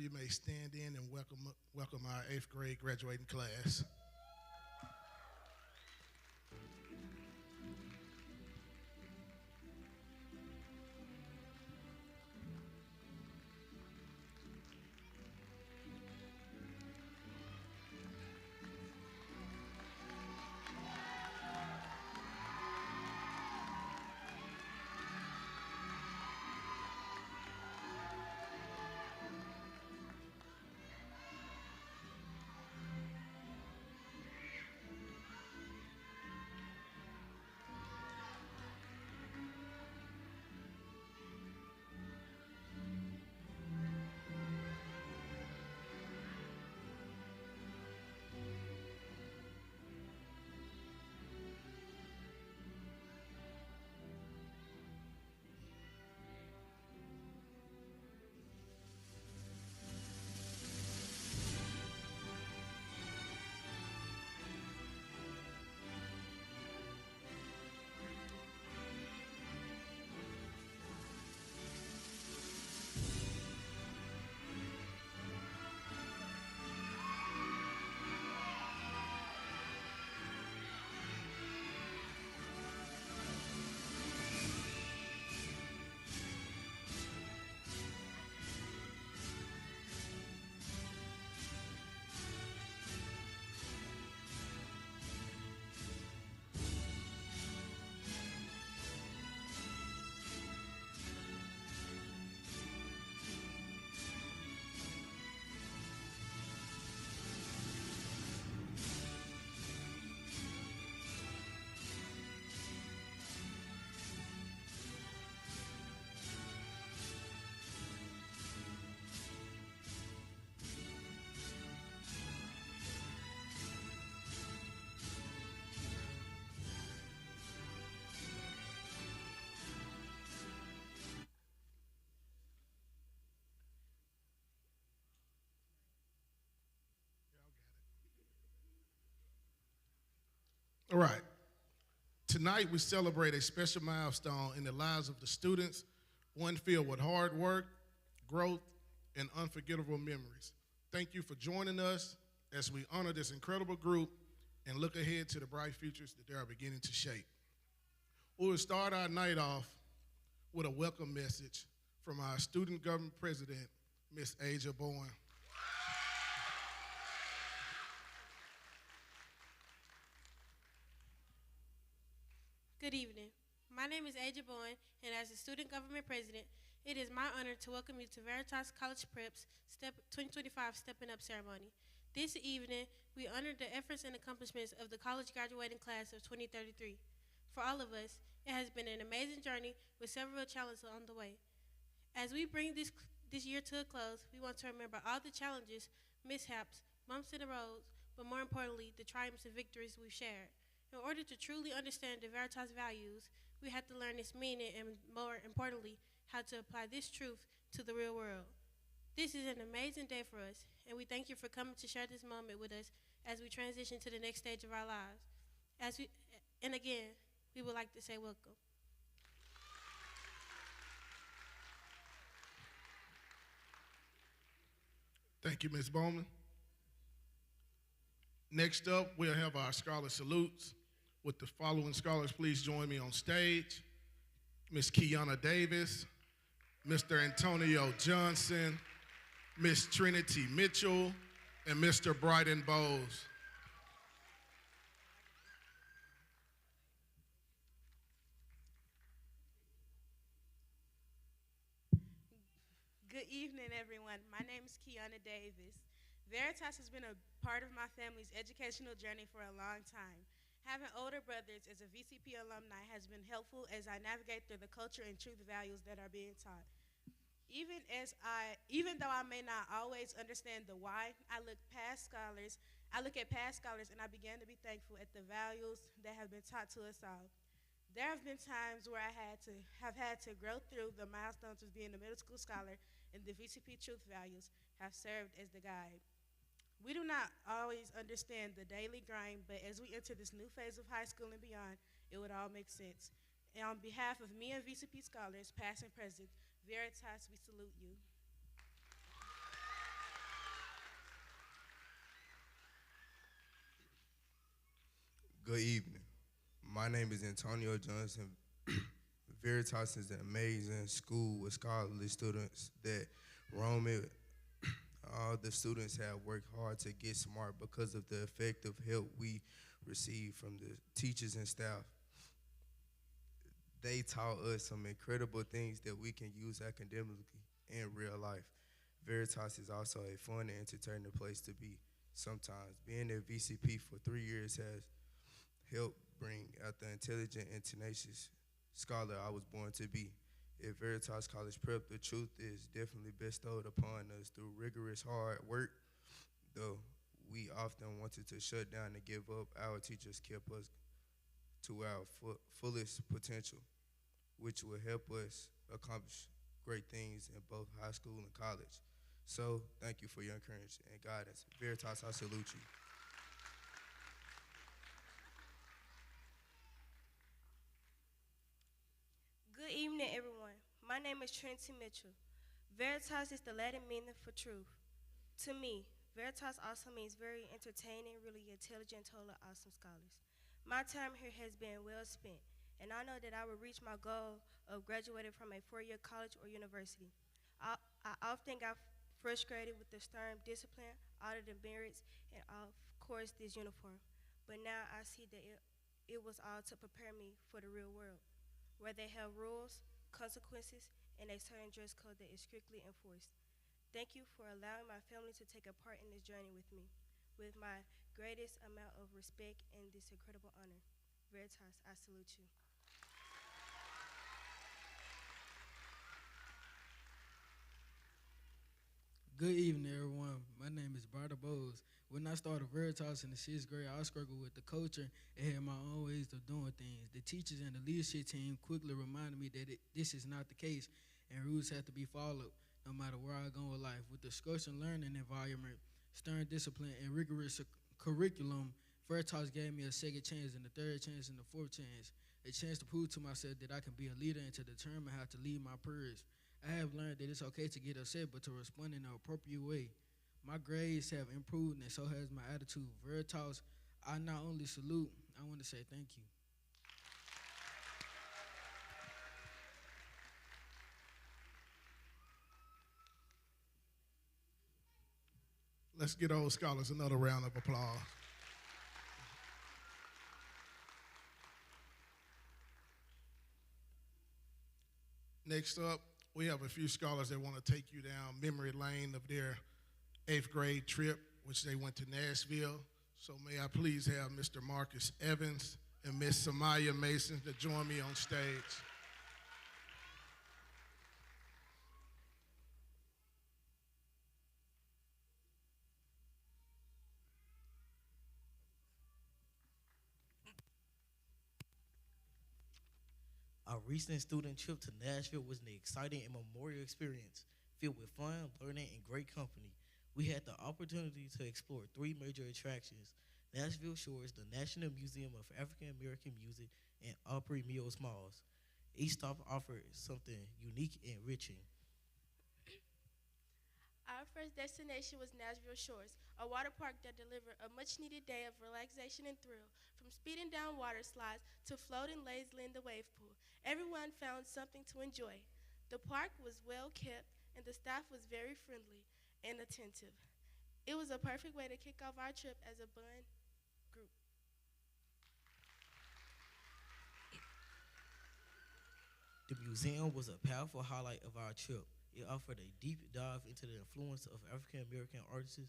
you may stand in and welcome our 8th grade graduating class. All right. Tonight we celebrate a special milestone in the lives of the students, one filled with hard work, growth, and unforgettable memories. Thank you for joining us as we honor this incredible group and look ahead to the bright futures that they are beginning to shape. We will start our night off with a welcome message from our student government president, Ms. Aja Bowen. Good evening. My name is Aja Bowen, and as the student government president, it is my honor to welcome you to Veritas College Prep's 2025 Stepping Up ceremony. This evening, we honor the efforts and accomplishments of the college graduating class of 2033. For all of us, it has been an amazing journey with several challenges on the way. As we bring this year to a close, we want to remember all the challenges, mishaps, bumps in the road, but more importantly, the triumphs and victories we've shared. In order to truly understand the Veritas values, we have to learn its meaning and, more importantly, how to apply this truth to the real world. This is an amazing day for us, and we thank you for coming to share this moment with us as we transition to the next stage of our lives. And again, we would like to say welcome. Thank you, Ms. Bowman. Next up, we'll have our scholar salutes. With the following scholars, please join me on stage. Ms. Kiana Davis, Mr. Antonio Johnson, Ms. Trinity Mitchell, and Mr. Bryden Bowes. Good evening, everyone. My name is Kiana Davis. Veritas has been a part of my family's educational journey for a long time. Having older brothers as a VCP alumni has been helpful as I navigate through the culture and truth values that are being taught. Even though I may not always understand the why, I look at past scholars and I began to be thankful at the values that have been taught to us all. There have been times where I have had to grow through the milestones of being a middle school scholar, and the VCP truth values have served as the guide. We do not always understand the daily grind, but as we enter this new phase of high school and beyond, it would all make sense. And on behalf of me and VCP scholars, past and present, Veritas, we salute you. Good evening. My name is Antonio Johnson. Veritas is an amazing school with scholarly students that roam it. All the students have worked hard to get smart because of the effective help we receive from the teachers and staff. They taught us some incredible things that we can use academically in real life. Veritas is also a fun and entertaining place to be sometimes. Being at VCP for 3 years has helped bring out the intelligent and tenacious scholar I was born to be. At Veritas College Prep, the truth is definitely bestowed upon us through rigorous hard work. Though we often wanted to shut down and give up, our teachers kept us to our fullest potential, which will help us accomplish great things in both high school and college. So, thank you for your encouragement and guidance. Veritas, I salute you. Good evening, everyone. My name is Trinity Mitchell. Veritas is the Latin meaning for truth. To me, Veritas also means very entertaining, really intelligent, totally awesome scholars. My time here has been well spent, and I know that I will reach my goal of graduating from a four-year college or university. I often got frustrated with the stern discipline, audit and merits, and of course this uniform. But now I see that it was all to prepare me for the real world, where they have rules, consequences, and a certain dress code that is strictly enforced. Thank you for allowing my family to take a part in this journey with me. With my greatest amount of respect and this incredible honor. Veritas, I salute you. Good evening, everyone. My name is Barta Bowes. When I started Veritas in the sixth grade, I struggled with the culture and had my own ways of doing things. The teachers and the leadership team quickly reminded me that this is not the case and rules have to be followed no matter where I go in life. With the structured learning environment, stern discipline, and rigorous curriculum, Veritas gave me a second chance and a third chance and a fourth chance, a chance to prove to myself that I can be a leader and to determine how to lead my peers. I have learned that it's okay to get upset, but to respond in an appropriate way. My grades have improved, and so has my attitude. Veritas, I not only salute, I want to say thank you. Let's get old scholars another round of applause. Next up, we have a few scholars that want to take you down memory lane of their eighth grade trip, which they went to Nashville. So may I please have Mr. Marcus Evans and Miss Samaya Mason to join me on stage. Our recent student trip to Nashville was an exciting and memorable experience filled with fun, learning, and great company. We had the opportunity to explore three major attractions: Nashville Shores, the National Museum of African American Music, and Opry Mills Malls. Each stop offered something unique and enriching. Our first destination was Nashville Shores, a water park that delivered a much needed day of relaxation and thrill. From speeding down water slides to floating lazily in the wave pool, everyone found something to enjoy. The park was well kept and the staff was very friendly and attentive. It was a perfect way to kick off our trip as a fun group. The museum was a powerful highlight of our trip. It offered a deep dive into the influence of African American artists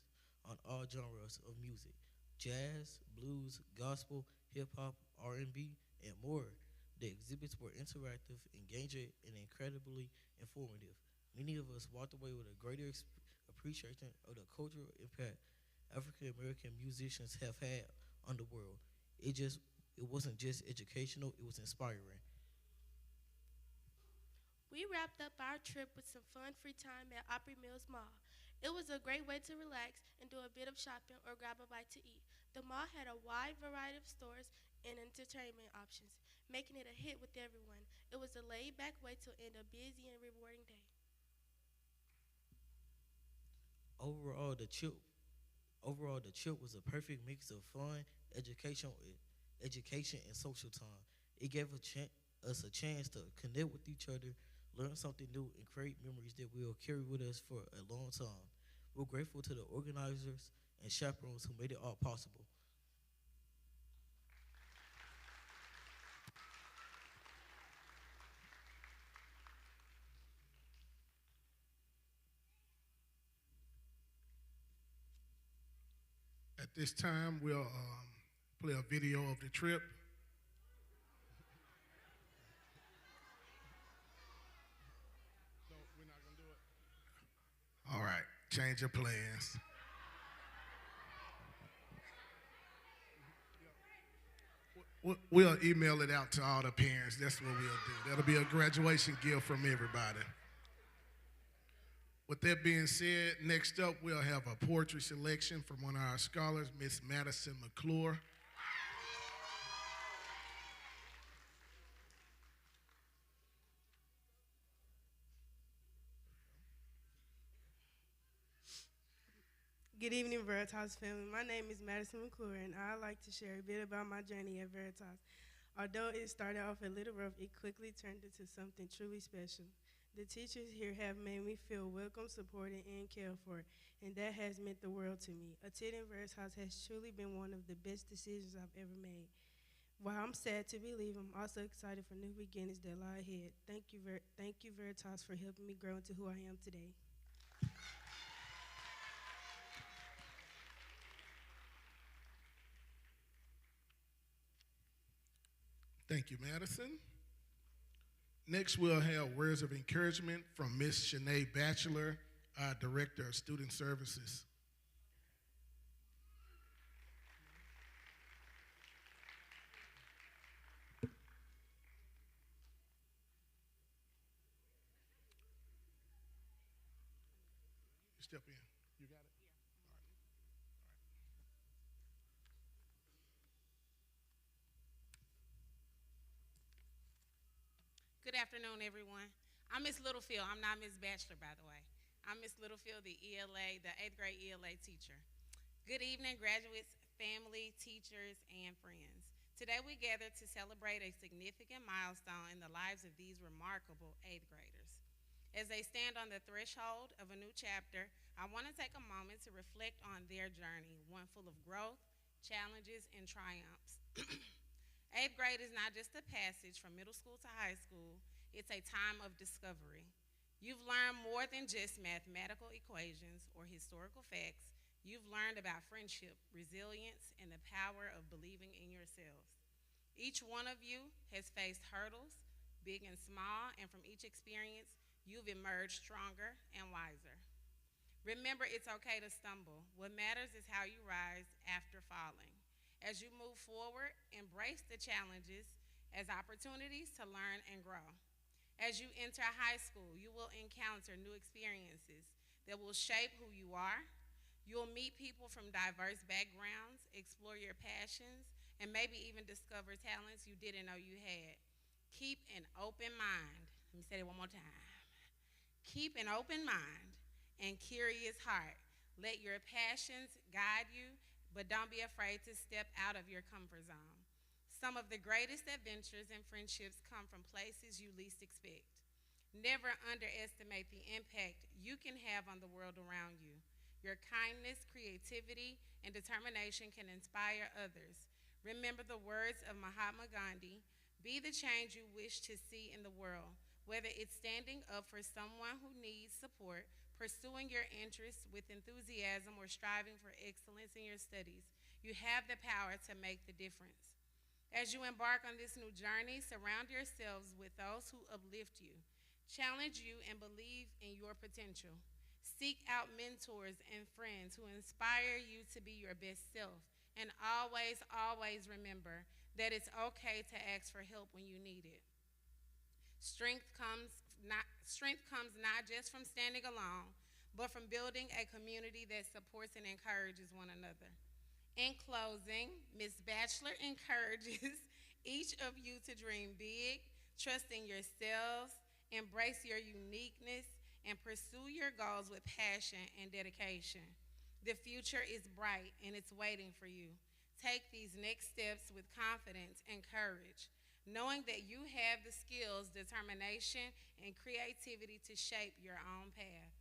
on all genres of music: jazz, blues, gospel, hip hop, R&B, and more. The exhibits were interactive, engaging, and incredibly informative. Many of us walked away with a greater appreciation of the cultural impact African American musicians have had on the world. It wasn't just educational, it was inspiring. We wrapped up our trip with some fun free time at Opry Mills Mall. It was a great way to relax and do a bit of shopping or grab a bite to eat. The mall had a wide variety of stores and entertainment options, making it a hit with everyone. It was a laid back way to end a busy and rewarding day. Overall, the trip Overall, the trip was a perfect mix of fun, education, education, and social time. It gave us a chance to connect with each other, learn something new, and create memories that we'll carry with us for a long time. We're grateful to the organizers and chaperones who made it all possible. At this time, we'll play a video of the trip. No, we're not gonna do it. All right, change your plans. We'll email it out to all the parents. That's what we'll do. That'll be a graduation gift from everybody. With that being said, next up we'll have a poetry selection from one of our scholars, Miss Madison McClure. Good evening, Veritas family. My name is Madison McClure, and I'd like to share a bit about my journey at Veritas. Although it started off a little rough, it quickly turned into something truly special. The teachers here have made me feel welcome, supported, and cared for, and that has meant the world to me. Attending Veritas has truly been one of the best decisions I've ever made. While I'm sad to be leaving, I'm also excited for new beginnings that lie ahead. Thank you, Veritas, for helping me grow into who I am today. Thank you, Madison. Next, we'll have words of encouragement from Miss Shanae Batchelor, our Director of Student Services. Step in. You got it? Good afternoon, everyone. I'm Miss Littlefield. I'm not Miss Batchelor, by the way. I'm Miss Littlefield, the ELA, the 8th grade ELA teacher. Good evening, graduates, family, teachers, and friends. Today we gather to celebrate a significant milestone in the lives of these remarkable 8th graders. As they stand on the threshold of a new chapter, I want to take a moment to reflect on their journey, one full of growth, challenges, and triumphs. 8th grade is not just a passage from middle school to high school, it's a time of discovery. You've learned more than just mathematical equations or historical facts. You've learned about friendship, resilience, and the power of believing in yourselves. Each one of you has faced hurdles, big and small, and from each experience, you've emerged stronger and wiser. Remember, it's okay to stumble. What matters is how you rise after falling. As you move forward, embrace the challenges as opportunities to learn and grow. As you enter high school, you will encounter new experiences that will shape who you are. You'll meet people from diverse backgrounds, explore your passions, and maybe even discover talents you didn't know you had. Keep an open mind. Let me say it one more time. Keep an open mind and curious heart. Let your passions guide you, but don't be afraid to step out of your comfort zone. Some of the greatest adventures and friendships come from places you least expect. Never underestimate the impact you can have on the world around you. Your kindness, creativity, and determination can inspire others. Remember the words of Mahatma Gandhi, be the change you wish to see in the world, whether it's standing up for someone who needs support, pursuing your interests with enthusiasm, or striving for excellence in your studies. You have the power to make the difference. As you embark on this new journey, surround yourselves with those who uplift you, challenge you, and believe in your potential. Seek out mentors and friends who inspire you to be your best self. And always, always remember that it's okay to ask for help when you need it. Strength comes not just from standing alone, but from building a community that supports and encourages one another. In closing, Ms. Batchelor encourages each of you to dream big, trust in yourselves, embrace your uniqueness, and pursue your goals with passion and dedication. The future is bright and it's waiting for you. Take these next steps with confidence and courage, knowing that you have the skills, determination, and creativity to shape your own path.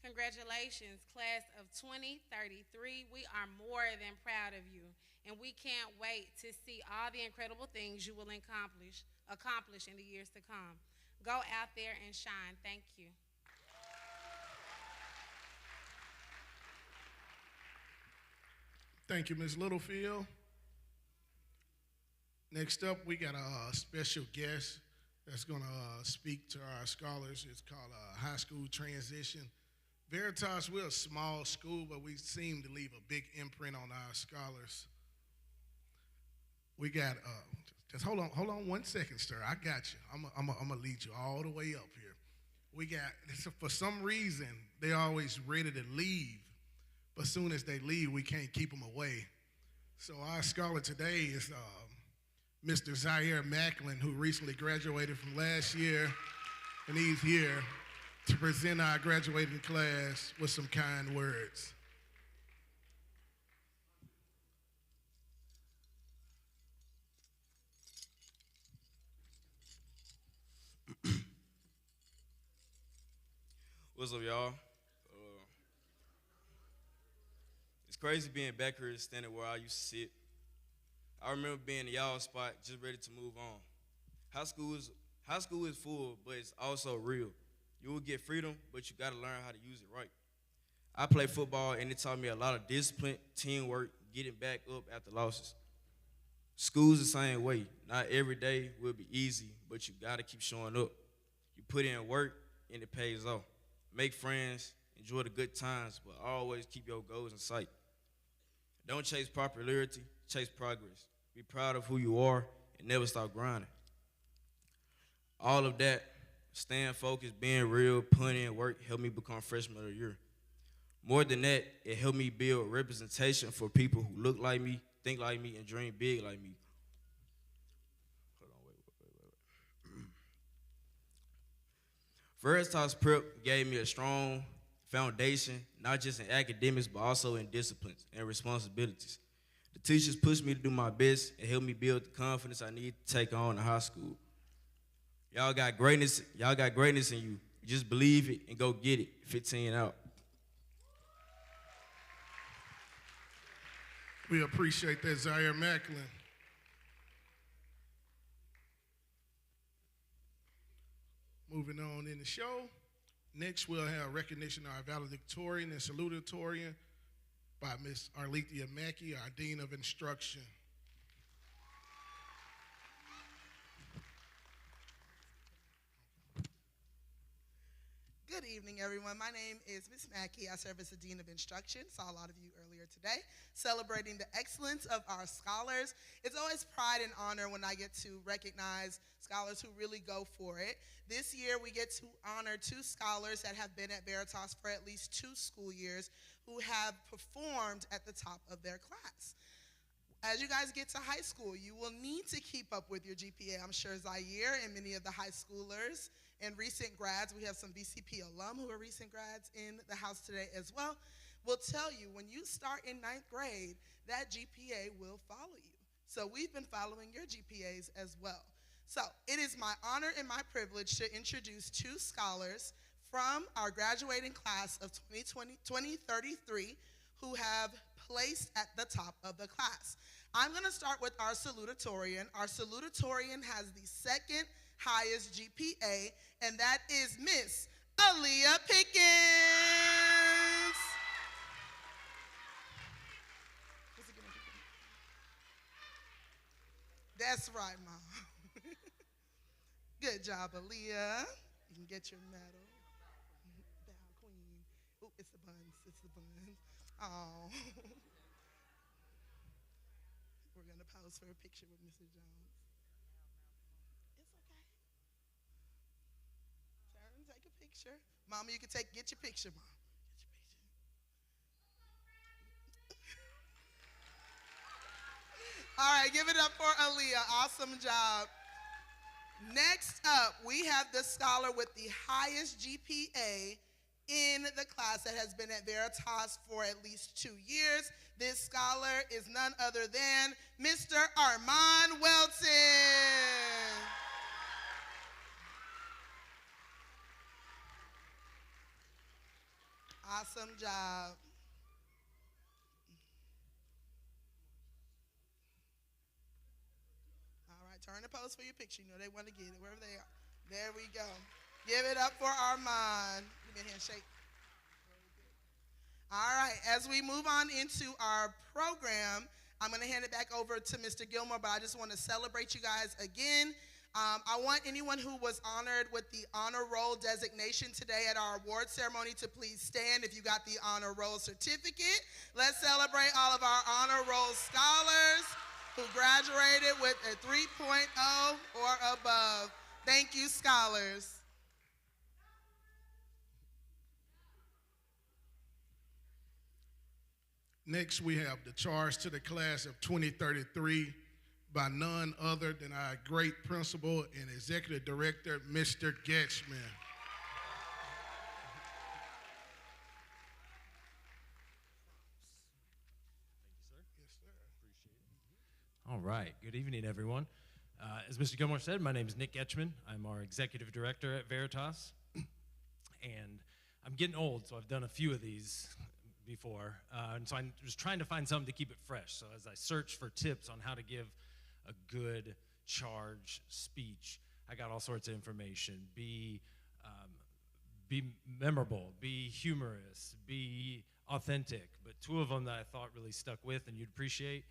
Congratulations, class of 2033. We are more than proud of you, and we can't wait to see all the incredible things you will accomplish in the years to come. Go out there and shine. Thank you. Thank you, Ms. Littlefield. Next up, we got a special guest that's going to speak to our scholars. It's called High School Transition. Veritas, we're a small school, but we seem to leave a big imprint on our scholars. We got, just hold on 1 second, sir. I got you. I'm going to lead you all the way up here. We got, for some reason, they're always ready to leave, but as soon as they leave, we can't keep them away. So our scholar today is Mr. Zaire Macklin, who recently graduated from last year, and he's here to present our graduating class with some kind words. What's up, y'all? It's crazy being back here standing where I used to sit. I remember being in y'all spot, just ready to move on. High school is full, but it's also real. You will get freedom, but you gotta learn how to use it right. I played football, and it taught me a lot of discipline, teamwork, getting back up after losses. School's the same way. Not every day will be easy, but you gotta keep showing up. You put in work, and it pays off. Make friends, enjoy the good times, but always keep your goals in sight. Don't chase popularity, chase progress. Be proud of who you are and never stop grinding. All of that, staying focused, being real, putting in work, helped me become freshman of the year. More than that, it helped me build representation for people who look like me, think like me, and dream big like me. Hold on, wait. Veritas Prep gave me a strong foundation, not just in academics, but also in disciplines and responsibilities. The teachers pushed me to do my best and helped me build the confidence I need to take on in high school. Y'all got greatness in you. Just believe it and go get it. 15 out. We appreciate that, Zaire Macklin. Moving on in the show. Next, we'll have recognition of our valedictorian and salutatorian by Ms. Arlethea Mackey, our Dean of Instruction. Good evening, everyone. My name is Ms. Mackey. I serve as the Dean of Instruction. Saw a lot of you earlier today, celebrating the excellence of our scholars. It's always pride and honor when I get to recognize scholars who really go for it. This year, we get to honor 2 scholars that have been at Veritas for at least 2 school years who have performed at the top of their class. As you guys get to high school, you will need to keep up with your GPA. I'm sure Zaire and many of the high schoolers and recent grads, we have some VCP alum who are recent grads in the house today as well, will tell you when you start in 9th grade, that GPA will follow you. So we've been following your GPAs as well. So it is my honor and my privilege to introduce 2 scholars from our graduating class of 2033 who have placed at the top of the class. I'm gonna start with our salutatorian. Our salutatorian has the 2nd highest GPA, and that is Miss Aaliyah Pickens. That's right, Mom. Good job, Aaliyah. You can get your medal. Bow, queen. Oh, it's the buns. It's the buns. Oh. We're going to pose for a picture with Mr. Jones. It's okay. Turn, take a picture. Mama, you can get your picture, Mom. Get your picture. All right, give it up for Aaliyah. Awesome job. Next up, we have the scholar with the highest GPA in the class that has been at Veritas for at least 2 years. This scholar is none other than Mr. Armand Welton. Awesome job. All right, turn the pose for your picture. You know they want to get it wherever they are. There we go. Give it up for Armand. Give me a handshake. All right, as we move on into our program, I'm going to hand it back over to Mr. Gilmore, but I just want to celebrate you guys again. I want anyone who was honored with the honor roll designation today at our award ceremony to please stand if you got the honor roll certificate. Let's celebrate all of our honor roll scholars who graduated with a 3.0 or above. Thank you, scholars. Next, we have the charge to the class of 2033 by none other than our great principal and executive director, Mr. Getchman. All right, good evening, everyone. As Mr. Gilmore said, my name is Nick Etchman. I'm our executive director at Veritas, and I'm getting old, so I've done a few of these before, and so I was trying to find something to keep it fresh. So as I searched for tips on how to give a good charge speech, I got all sorts of information. Be memorable, be humorous, be authentic. But two of them that I thought really stuck with and you'd appreciate: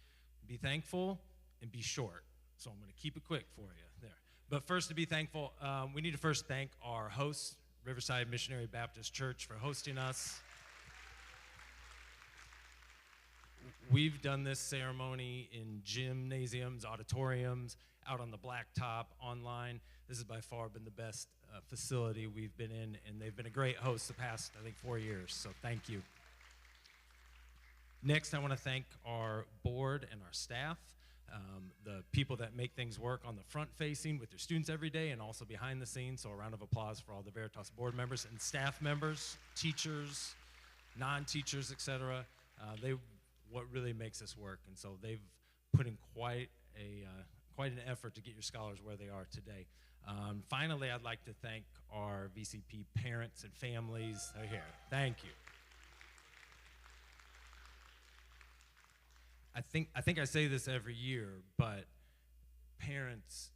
be thankful and be short. So I'm going to keep it quick for you there. But first, to be thankful, we need to first thank our hosts, Riverside Missionary Baptist Church, for hosting us. We've done this ceremony in gymnasiums, auditoriums, out on the blacktop, online. This has by far been the best facility we've been in, and they've been a great host the past, I think, 4 years, so thank you. Next, I want to thank our board and our staff, the people that make things work on the front facing with their students every day and also behind the scenes, so a round of applause for all the Veritas board members and staff members, teachers, non-teachers, etc. What really makes this work, and so they've put in quite an effort to get your scholars where they are today. Finally, I'd like to thank our VCP parents and families. They're here. Thank you. I think I say this every year, but parents,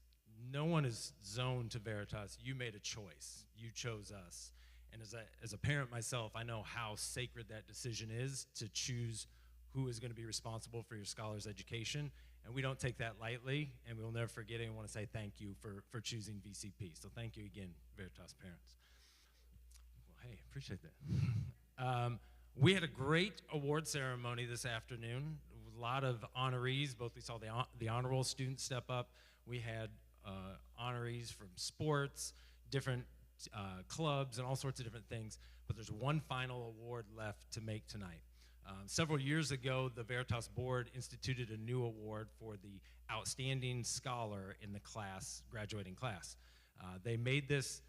no one is zoned to Veritas. You made a choice. You chose us. And as a parent myself, I know how sacred that decision is to choose who is going to be responsible for your scholar's education. And we don't take that lightly, and we'll never forget it. And want to say thank you for choosing VCP. So thank you again, Veritas parents. Well, hey, appreciate that. We had a great award ceremony this afternoon. A lot of honorees. Both we saw the honor roll students step up. We had honorees from sports, different clubs, and all sorts of different things. But there's one final award left to make tonight. Several years ago, the Veritas board instituted a new award for the outstanding scholar in the class, graduating class. They made this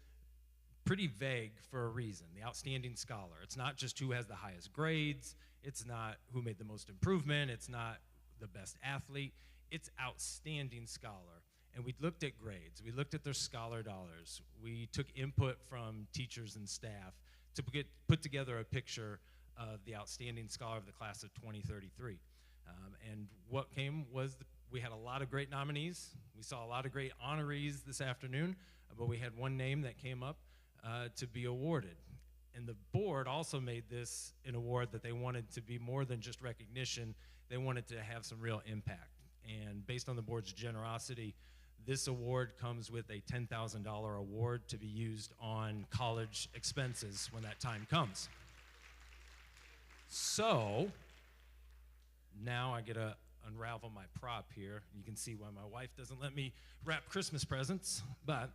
pretty vague for a reason, the outstanding scholar. It's not just who has the highest grades. It's not who made the most improvement. It's not the best athlete. It's outstanding scholar. And we looked at grades. We looked at their scholar dollars. We took input from teachers and staff to put together a picture of the outstanding scholar of the class of 2033. And what came was we had a lot of great nominees. We saw a lot of great honorees this afternoon, but we had one name that came up to be awarded. And the board also made this an award that they wanted to be more than just recognition. They wanted to have some real impact. And based on the board's generosity, this award comes with a $10,000 award to be used on college expenses when that time comes. So now I get to unravel my prop here. You can see why my wife doesn't let me wrap Christmas presents, but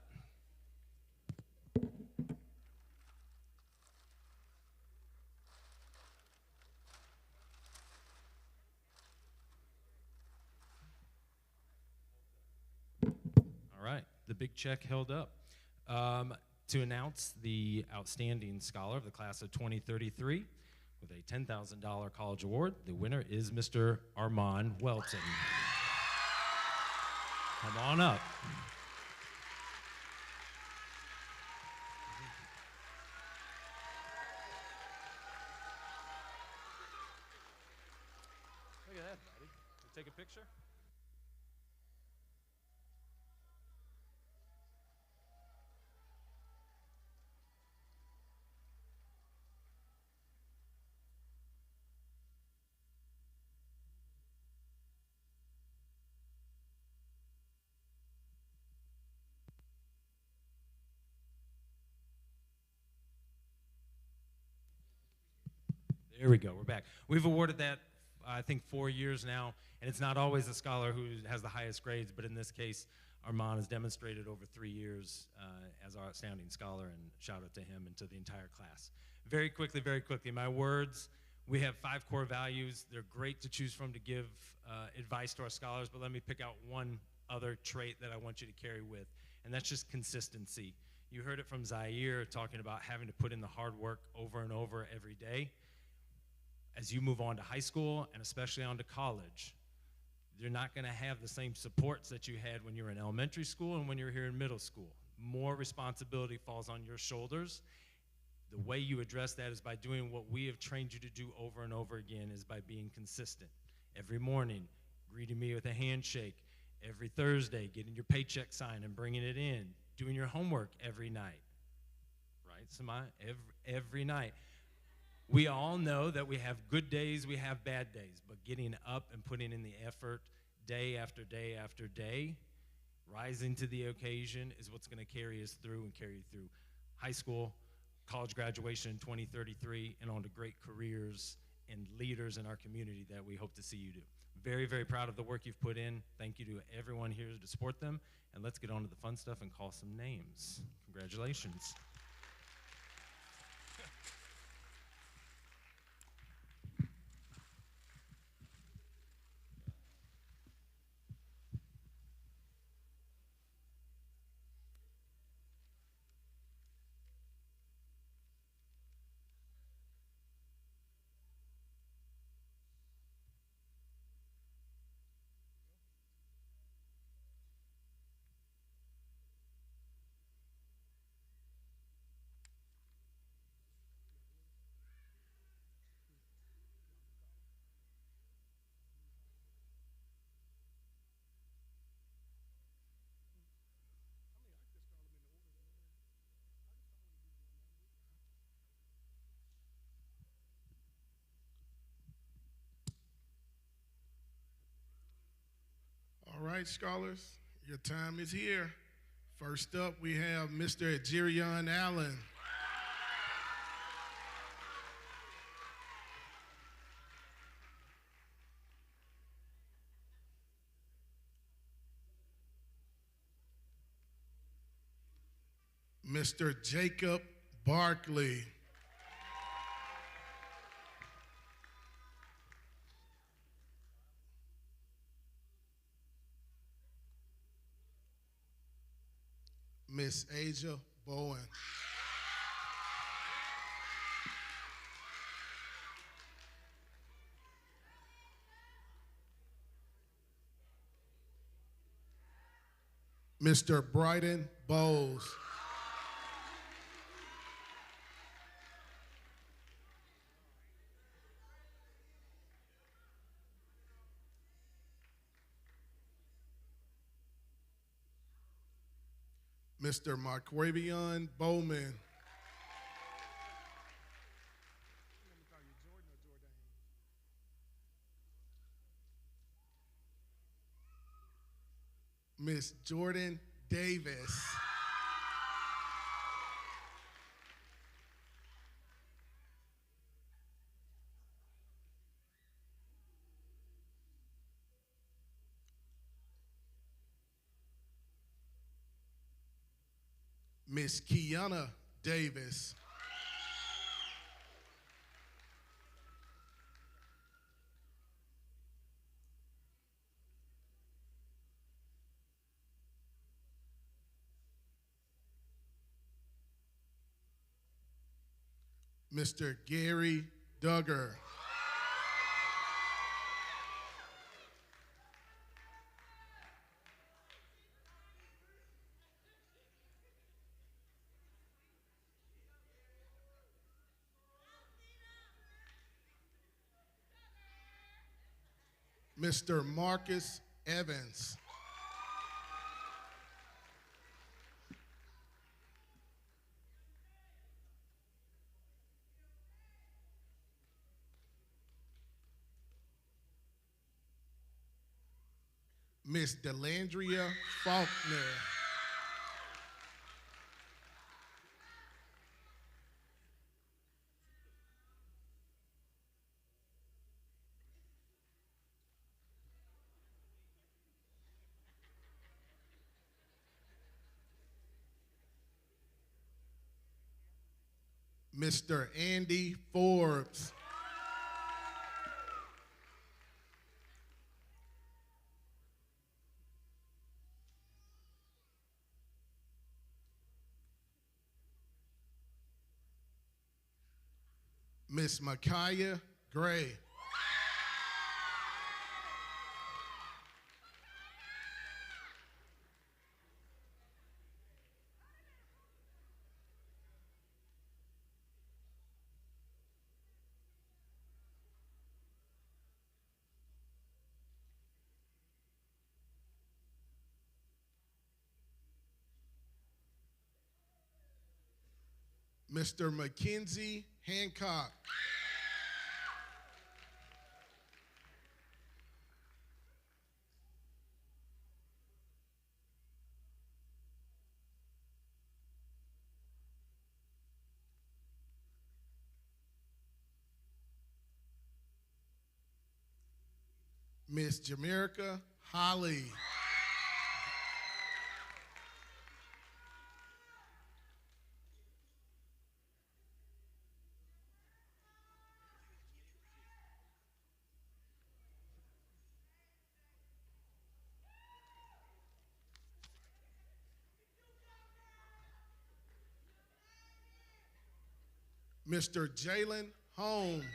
all right, the big check held up. to announce the outstanding scholar of the class of 2033 with a $10,000 college award. The winner is Mr. Armand Welton. Come on up. Look at that, buddy. You take a picture? There we go. We're back. We've awarded that, I think, 4 years now, and it's not always the scholar who has the highest grades, but in this case, Armand has demonstrated over 3 years as our outstanding scholar, and shout out to him and to the entire class. Very quickly, my words. We have 5 core values. They're great to choose from to give advice to our scholars, but let me pick out one other trait that I want you to carry with, and that's just consistency. You heard it from Zaire talking about having to put in the hard work over and over every day. As you move on to high school and especially on to college, you're not going to have the same supports that you had when you were in elementary school and when you were here in middle school. More responsibility falls on your shoulders. The way you address that is by doing what we have trained you to do over and over again, is by being consistent. Every morning, greeting me with a handshake. Every Thursday, getting your paycheck signed and bringing it in. Doing your homework every night. Right, Samaya? Every night. We all know that we have good days, we have bad days, but getting up and putting in the effort day after day after day, rising to the occasion, is what's going to carry us through and carry you through high school, college graduation in 2033, and on to great careers and leaders in our community that we hope to see you do. Very, very proud of the work you've put in. Thank you to everyone here to support them, and let's get on to the fun stuff and call some names. Congratulations. All right, scholars, your time is here. First up, we have Mr. Jerion Allen. Mr. Jacob Barkley. Miss Asia Bowen. Mr. Bryden Bowles. Mr. Marquavion Bowman. Miss Jordan Davis. Miss Kiana Davis. Mr. Gary Duggar. Mr. Marcus Evans. Miss Delandria Faulkner. Mr. Andy Forbes. Miss Micaiah Gray. Mr. Mackenzie Hancock. Miss Jamerica Holly. Mr. Jalen Holmes.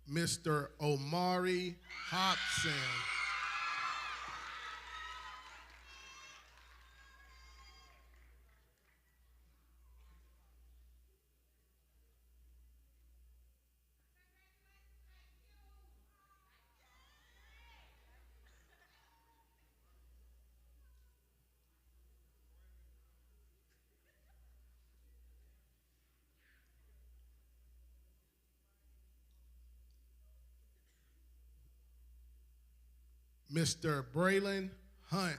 Mr. Omari Hobson. Mr. Braylon Hunt.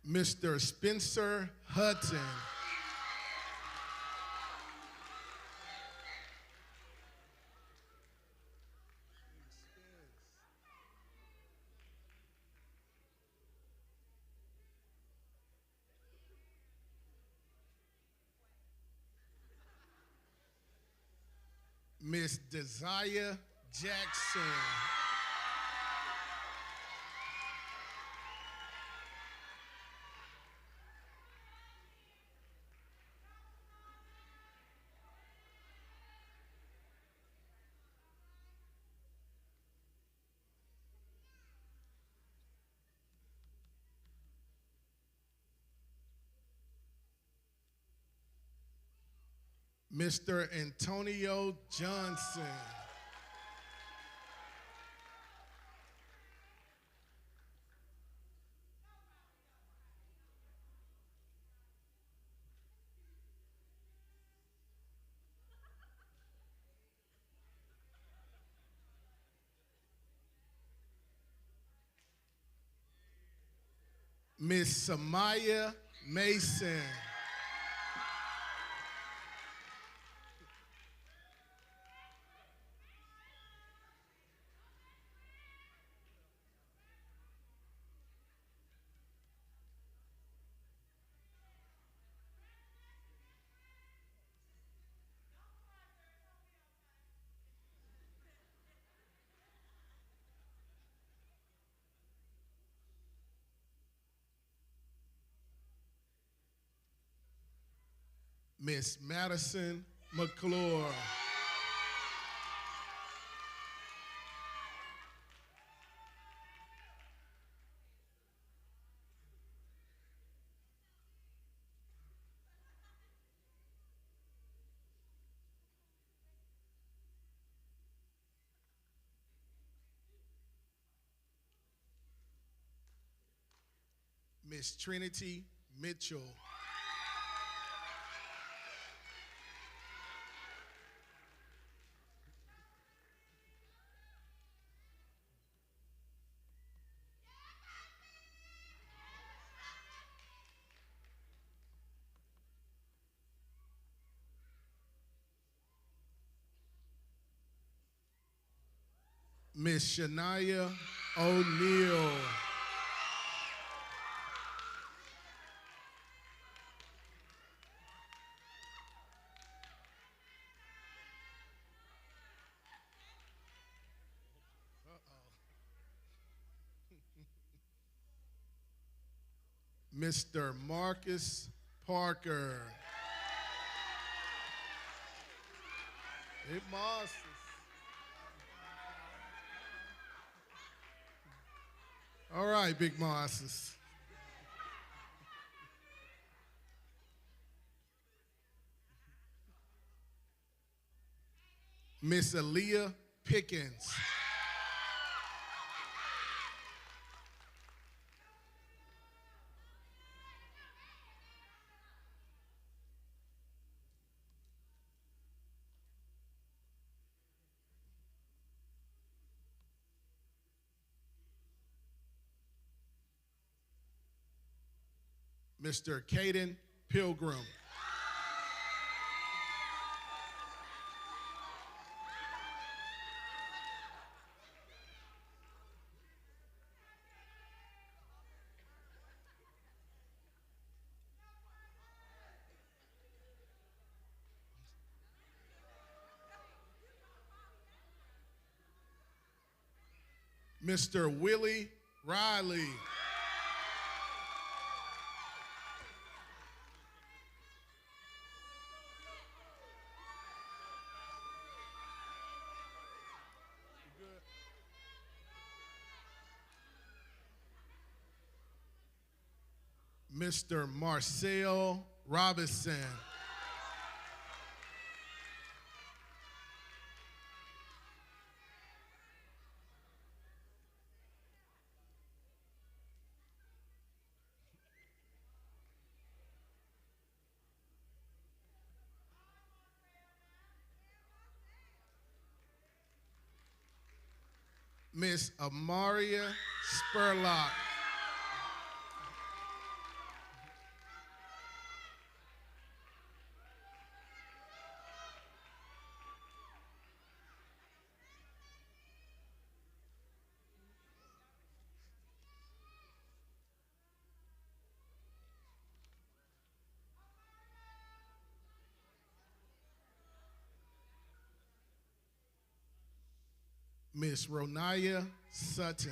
Mr. Spencer Hudson. Miss Desire Jackson. Mr. Antonio Johnson. Miss Samaya Mason. Miss Madison McClure. Miss Trinity Mitchell. Miss Shania O'Neill. Mr. Marcus Parker. Hey, Marcus. All right, Big Marcus. Miss Aaliyah Pickens. Mr. Caden Pilgrim. Mr. Willie Riley. Mr. Marcel Robinson. Miss Amaria Spurlock. Miss Ronaya Sutton.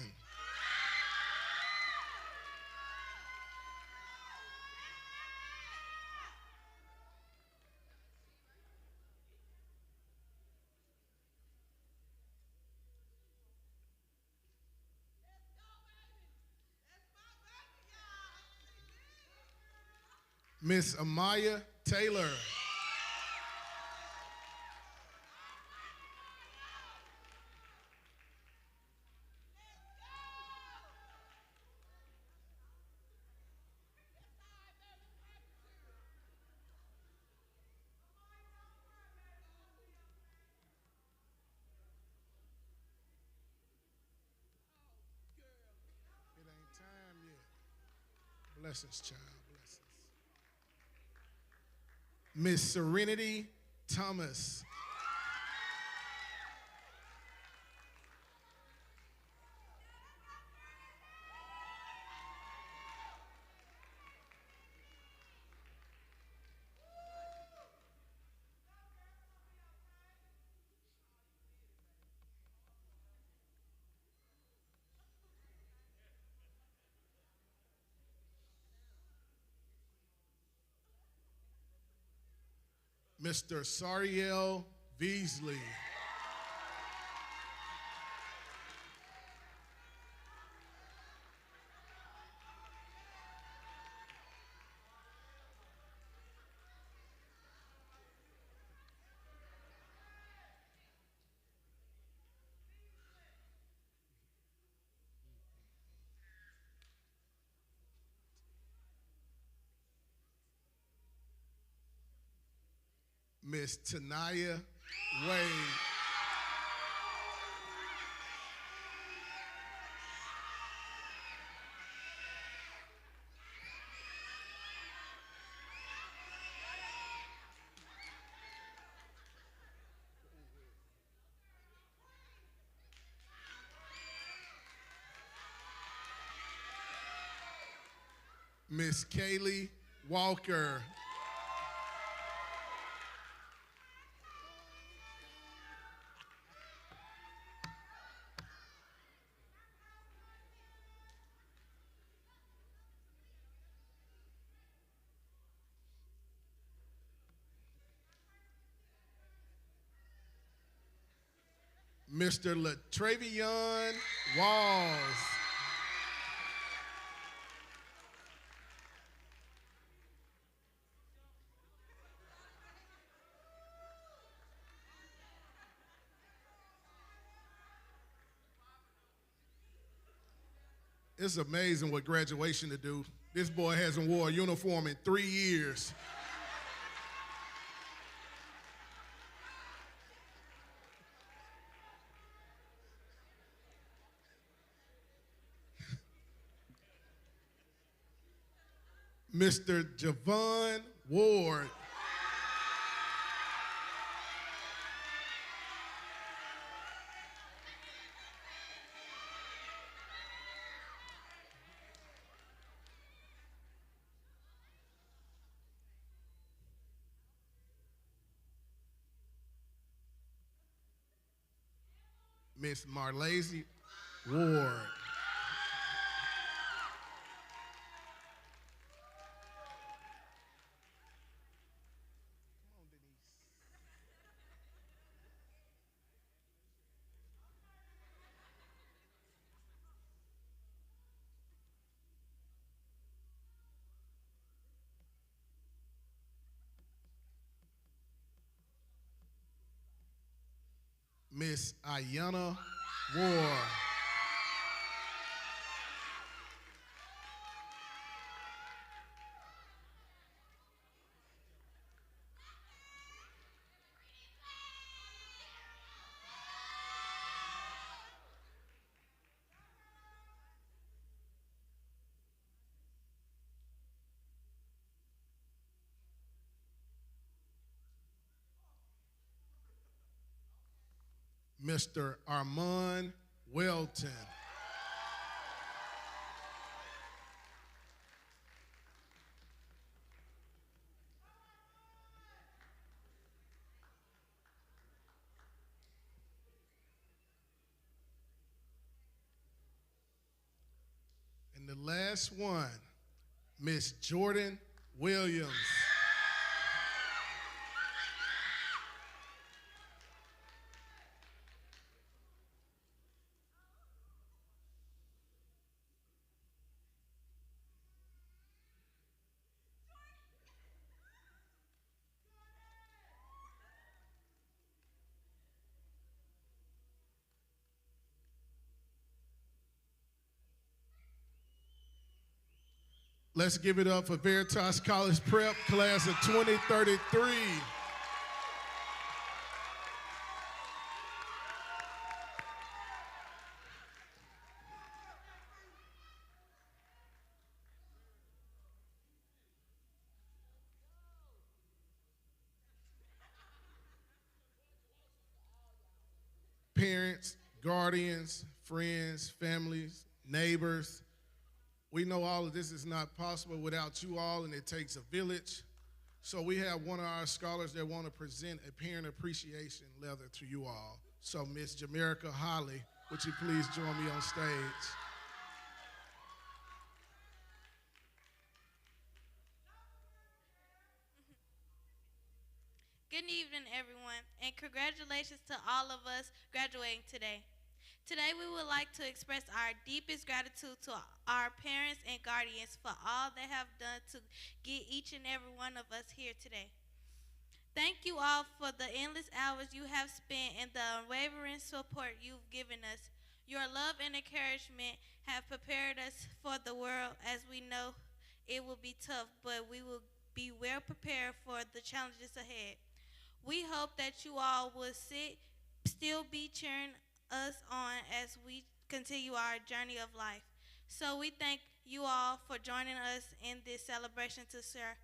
Miss Amaya Taylor. It ain't time yet. Blessings, child. Blessings. Miss Serenity Thomas. Mr. Sariel Beasley. Miss Tanaya Wade. Miss Kaylee Walker. Mr. Latravion Walls. It's amazing what graduation to do. This boy hasn't wore a uniform in 3 years. Mr. Javon Ward. Miss Marlazy Ward. Miss Ayana Ward. Mr. Armand Welton. And the last one, Miss Jordan Williams. Let's give it up for Veritas College Prep, class of 2033. parents, guardians, friends, families, neighbors. We know all of this is not possible without you all, and it takes a village. So we have one of our scholars that want to present a parent appreciation letter to you all. So Miss Jamerica Holly, would you please join me on stage? Good evening, everyone, and congratulations to all of us graduating today. Today, we would like to express our deepest gratitude to our parents and guardians for all they have done to get each and every one of us here today. Thank you all for the endless hours you have spent and the unwavering support you've given us. Your love and encouragement have prepared us for the world, as we know it will be tough, but we will be well prepared for the challenges ahead. We hope that you all will still be cheering us on as we continue our journey of life. So we thank you all for joining us in this celebration to share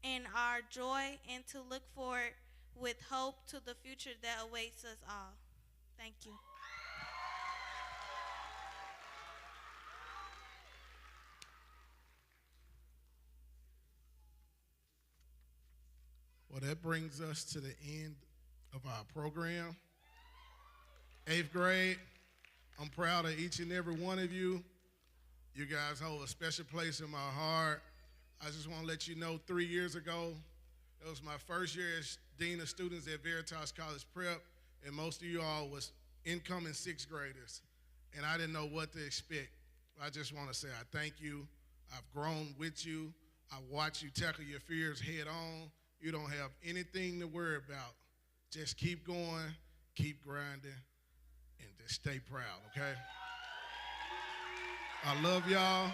in our joy and to look forward with hope to the future that awaits us all. Thank you. Well, that brings us to the end of our program. 8th grade, I'm proud of each and every one of you. You guys hold a special place in my heart. I just want to let you know 3 years ago, it was my first year as Dean of Students at Veritas College Prep, and most of you all was incoming 6th graders, and I didn't know what to expect. I just want to say I thank you. I've grown with you. I watched you tackle your fears head on. You don't have anything to worry about. Just keep going, keep grinding, and just stay proud, okay? I love y'all,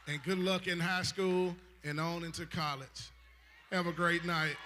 and good luck in high school and on into college. Have a great night.